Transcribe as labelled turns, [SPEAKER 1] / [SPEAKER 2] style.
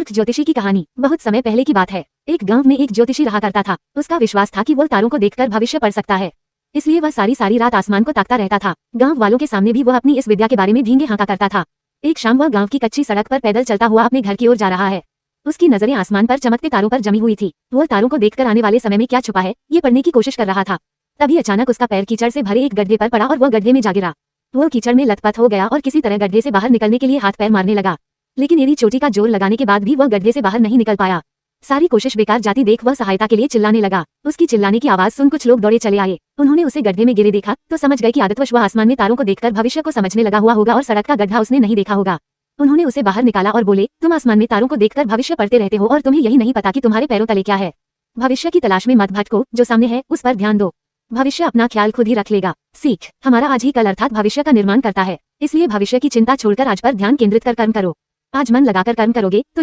[SPEAKER 1] मूर्ख ज्योतिषी की कहानी। बहुत समय पहले की बात है। एक गांव में एक ज्योतिषी रहा करता था। उसका विश्वास था कि वो तारों को देखकर भविष्य पढ़ सकता है, इसलिए वह सारी सारी रात आसमान को ताकता रहता था। गांव वालों के सामने भी वह अपनी इस विद्या के बारे में भींगे हाँका करता था। एक शाम वह गांव की कच्ची सड़क पर पैदल चलता हुआ अपने घर की ओर जा रहा है। उसकी नजरें आसमान पर चमकते तारों पर जमी हुई थी। वह तारों को देखकर आने वाले समय में क्या छुपा है, ये पढ़ने की कोशिश कर रहा था। तभी अचानक उसका पैर कीचड़ से भरे एक गड्ढे पर पड़ा और वह गड्ढे में जा गिरा। वह कीचड़ में लथपथ हो गया और किसी तरह गड्ढे से बाहर निकलने के लिए हाथ पैर मारने लगा, लेकिन एड़ी चोटी का जोर लगाने के बाद भी वह गड्ढे से बाहर नहीं निकल पाया। सारी कोशिश बेकार जाती देख वह सहायता के लिए चिल्लाने लगा। उसकी चिल्लाने की आवाज सुन कुछ लोग दौड़े चले आए। उन्होंने उसे गड्ढे में गिरे देखा तो समझ गए कि आदतवश वह आसमान में तारों को देखकर भविष्य को समझने लगा हुआ होगा और सड़क का गड्ढा उसने नहीं देखा होगा। उन्होंने उसे बाहर निकाला और बोले, तुम आसमान में तारों को देखकर भविष्य पढ़ते रहते हो और तुम्हें यही नहीं पता कि तुम्हारे पैरों तले क्या है। भविष्य की तलाश में मत भटको, जो सामने है उस पर ध्यान दो। भविष्य अपना ख्याल खुद ही रख लेगा। सीख, हमारा आज ही कल अर्थात भविष्य का निर्माण करता है, इसलिए भविष्य की चिंता छोड़कर आज पर ध्यान केंद्रित कर कर्म करो। आज मन लगाकर कर्म करोगे तो ये